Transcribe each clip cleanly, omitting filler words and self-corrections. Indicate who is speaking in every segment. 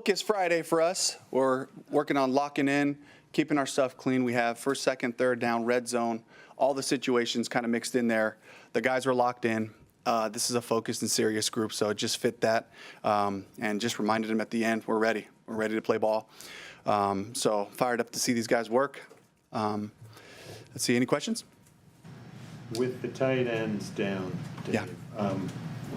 Speaker 1: Focus Friday for us. We're working on locking in, keeping our stuff clean. We have first, second, third down, red zone, all the situations kind of mixed in there. The guys are locked in. This is a focused and serious group, so it just fit that. And just reminded them at the end, we're ready. We're ready to play ball. So fired up to see these guys work. Let's see, any questions?
Speaker 2: With the tight ends down, Dave,
Speaker 1: Yeah.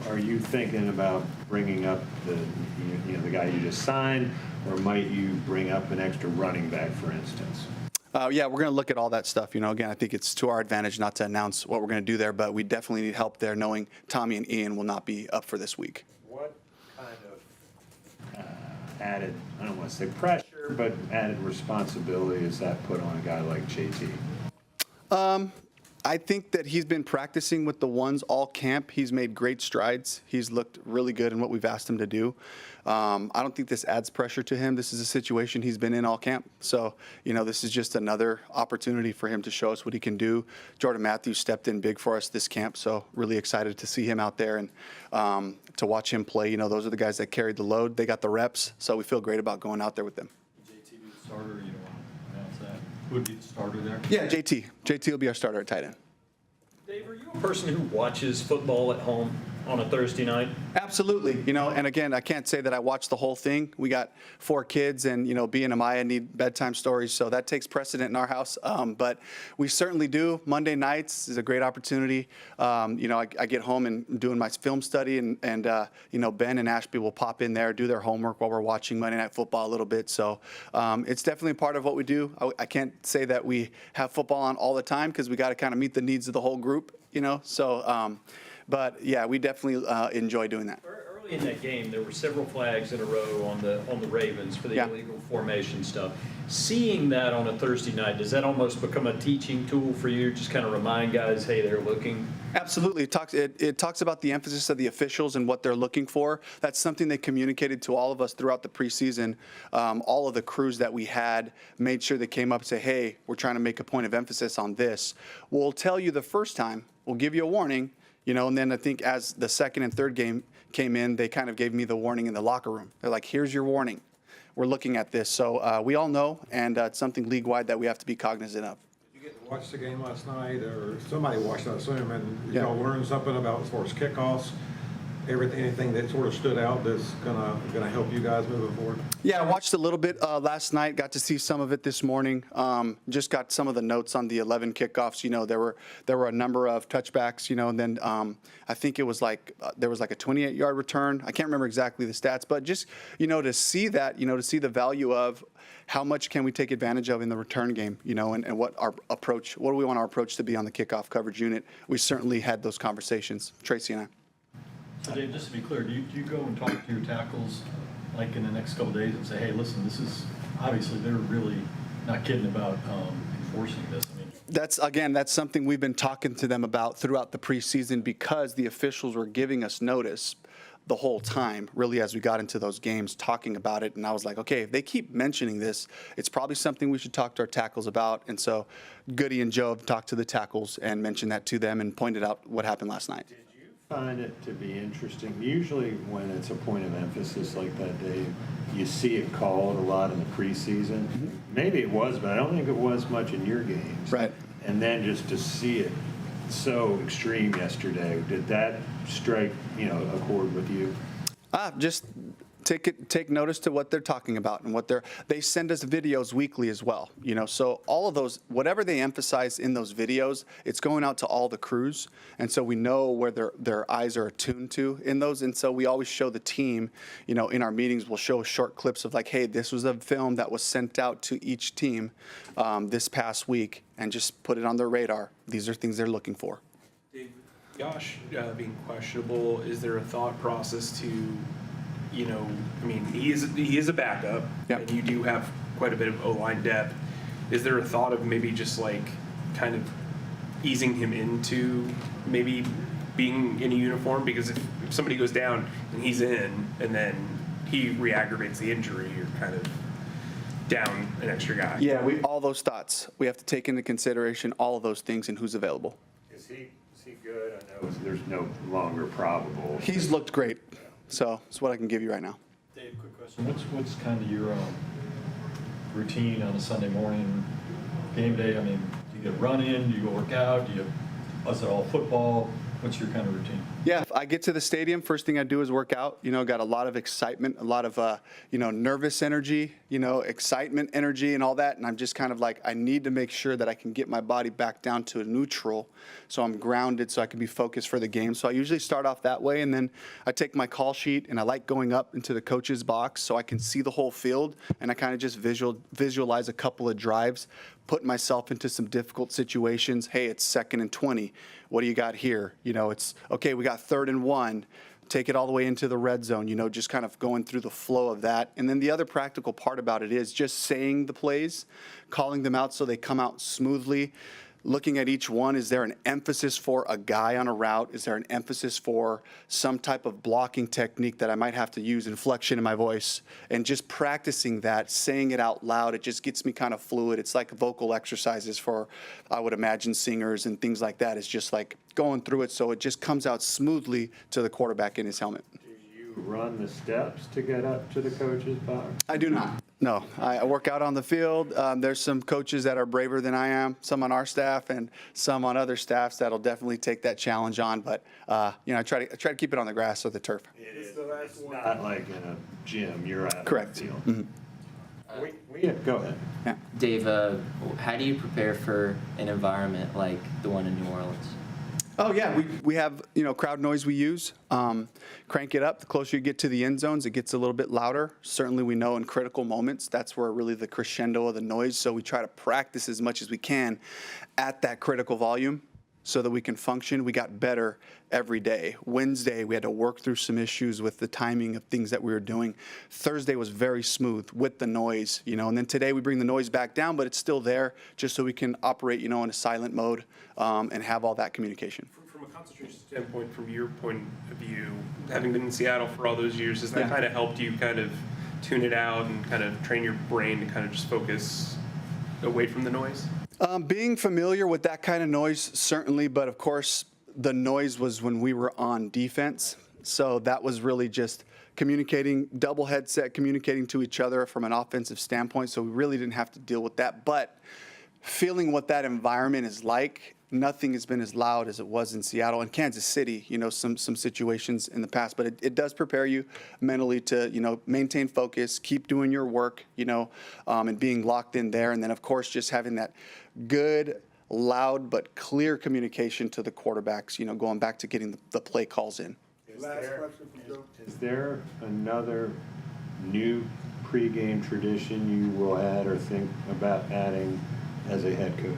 Speaker 2: Are you thinking about bringing up the guy you just signed, or might you bring up an extra running back, for instance?
Speaker 1: Yeah, we're going to look at all that stuff. Again, I think it's to our advantage not to announce what we're going to do there, but we definitely need help there, knowing Tommy and Ian will not be up for this week.
Speaker 2: What kind of added, I don't want to say pressure, but added responsibility is that put on a guy like JT?
Speaker 1: I think that he's been practicing with the ones all camp. He's made great strides. He's looked really good in what we've asked him to do. I don't think this adds pressure to him. This is a situation he's been in all camp. So, this is just another opportunity for him to show us what he can do. Jordan Matthews stepped in big for us this camp, so really excited to see him out there and to watch him play. Those are the guys that carried the load. They got the reps, so we feel great about going out there with them.
Speaker 3: JT be the starter, you don't want to announce that? Who would be the starter there?
Speaker 1: Yeah, JT. JT will be our starter at tight end.
Speaker 3: Dave, are you a person who watches football at home on a Thursday night?
Speaker 1: Absolutely. And again, I can't say that I watch the whole thing. We got 4 kids and, Bea and Amaya need bedtime stories, so that takes precedent in our house. But we certainly do. Monday nights is a great opportunity. I get home and doing my film study and Ben and Ashby will pop in there, do their homework while we're watching Monday Night Football a little bit. So it's definitely part of what we do. I can't say that we have football on all the time because we got to kind of meet the needs of the whole group, So, but yeah, we definitely enjoy doing that.
Speaker 3: Early in that game, there were several flags in a row on the Ravens for the illegal formation stuff. Seeing that on a Thursday night, does that almost become a teaching tool for you? Just kind of remind guys, hey, they're looking.
Speaker 1: Absolutely. It talks about the emphasis of the officials and what they're looking for. That's something they communicated to all of us throughout the preseason. All of the crews that we had made sure they came up and say, hey, we're trying to make a point of emphasis on this. We'll tell you the first time. We'll give you a warning. And then I think as the second and third game came in, they kind of gave me the warning in the locker room. They're like, here's your warning. We're looking at this. So we all know, and it's something league-wide that we have to be cognizant of.
Speaker 4: Did you get to watch the game last night, or somebody watched, I assume, and y'all learned something about as far as kickoffs, anything that sort of stood out that's gonna help you guys moving forward?
Speaker 1: Yeah, I watched a little bit last night. Got to see some of it this morning. Just got some of the notes on the 11 kickoffs. There were a number of touchbacks. And then I think it was there was a 28-yard return. I can't remember exactly the stats, but just to see that, to see the value of how much can we take advantage of in the return game, and what do we want our approach to be on the kickoff coverage unit. We certainly had those conversations, Tracy and I.
Speaker 3: So Dave, just to be clear, do you go and talk to your tackles like in the next couple of days and say, hey, listen, this is obviously they're really not kidding about enforcing this?
Speaker 1: That's something we've been talking to them about throughout the preseason because the officials were giving us notice the whole time, really, as we got into those games, talking about it. And I was like, okay, if they keep mentioning this, it's probably something we should talk to our tackles about. And so Goody and Joe have talked to the tackles and mentioned that to them and pointed out what happened last night.
Speaker 2: Find it to be interesting. Usually when it's a point of emphasis like that, Dave, you see it called a lot in the preseason. Mm-hmm. Maybe it was, but I don't think it was much in your games.
Speaker 1: Right.
Speaker 2: And then just to see it so extreme yesterday, did that strike, a chord with you?
Speaker 1: Just take notice to what they're talking about and they send us videos weekly as well, so all of those, whatever they emphasize in those videos, it's going out to all the crews, and so we know where their eyes are attuned to in those, and so we always show the team, in our meetings, we'll show short clips of like, hey, this was a film that was sent out to each team this past week, and just put it on their radar. These are things they're looking for.
Speaker 5: Dave, Josh being questionable, is there a thought process to he is a backup,
Speaker 1: yep.
Speaker 5: And you do have quite a bit of O-line depth. Is there a thought of maybe just kind of easing him into maybe being in a uniform? Because if somebody goes down and he's in, and then he re-aggravates the injury, you're kind of down an extra guy.
Speaker 1: Yeah, all those thoughts. We have to take into consideration all of those things and who's available.
Speaker 2: Is he good? I know there's no longer probable.
Speaker 1: He's looked great. So that's what I can give you right now.
Speaker 3: Dave, quick question. What's kind of your routine on a Sunday morning, game day? I mean, do you get a run in? Do you go work out? Is it all football? What's your kind of routine?
Speaker 1: Yeah, if I get to the stadium, first thing I do is work out. Got a lot of excitement, a lot of, nervous energy, excitement energy and all that. And I'm just kind of like, I need to make sure that I can get my body back down to a neutral so I'm grounded so I can be focused for the game. So I usually start off that way, and then I take my call sheet and I like going up into the coach's box so I can see the whole field, and I kind of just visualize a couple of drives, put myself into some difficult situations. Hey, it's 2nd and 20. What do you got here? It's okay, we got 3rd and 1. Take it all the way into the red zone, just kind of going through the flow of that. And then the other practical part about it is just saying the plays, calling them out so they come out smoothly. Looking at each one, is there an emphasis for a guy on a route? Is there an emphasis for some type of blocking technique that I might have to use, inflection in my voice? And just practicing that, saying it out loud, it just gets me kind of fluid. It's like vocal exercises for, I would imagine, singers and things like that. It's just like going through it so it just comes out smoothly to the quarterback in his helmet.
Speaker 2: Do you run the steps to get up to the coach's box?
Speaker 1: I do not. No, I work out on the field. There's some coaches that are braver than I am, some on our staff and some on other staffs that'll definitely take that challenge on. But I try to keep it on the grass or the turf.
Speaker 2: It is. It's not like in a gym. You're out
Speaker 1: Correct.
Speaker 2: on the field.
Speaker 1: Mm-hmm.
Speaker 2: Go ahead.
Speaker 1: Yeah.
Speaker 6: Dave, how do you prepare for an environment like the one in New Orleans?
Speaker 1: Oh yeah, we have crowd noise we use. Crank it up. The closer you get to the end zones, it gets a little bit louder. Certainly, we know in critical moments that's where really the crescendo of the noise. So we try to practice as much as we can at that critical volume so that we can function. We got better every day. Wednesday, we had to work through some issues with the timing of things that we were doing. Thursday was very smooth with the noise, and then today we bring the noise back down, but it's still there just so we can operate, in a silent mode and have all that communication.
Speaker 5: From a concentration standpoint, from your point of view, having been in Seattle for all those years, has that
Speaker 1: Yeah.
Speaker 5: kind of helped you kind of tune it out and kind of train your brain to kind of just focus away from the noise?
Speaker 1: Being familiar with that kind of noise, certainly, but of course, the noise was when we were on defense. So that was really just communicating, double headset, communicating to each other from an offensive standpoint. So we really didn't have to deal with that. But feeling what that environment is like, nothing has been as loud as it was in Seattle and Kansas City, some situations in the past. But it does prepare you mentally to, maintain focus, keep doing your work, and being locked in there. And then, of course, just having that good, loud, but clear communication to the quarterbacks, going back to getting the play calls in.
Speaker 2: Is there another new pregame tradition you will add or think about adding as a head coach?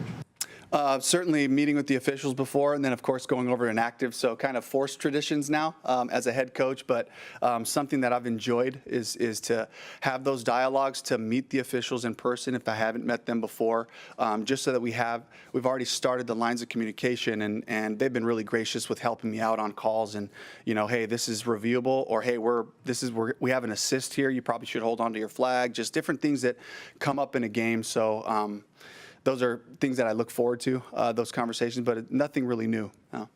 Speaker 1: Certainly meeting with the officials before, and then, of course, going over inactive. So kind of forced traditions now as a head coach. But something that I've enjoyed is to have those dialogues, to meet the officials in person if I haven't met them before, just so that we've already started the lines of communication, and they've been really gracious with helping me out on calls. And, hey, this is reviewable, or hey, we have an assist here. You probably should hold on to your flag. Just different things that come up in a game. So those are things that I look forward to, those conversations, but nothing really new. No.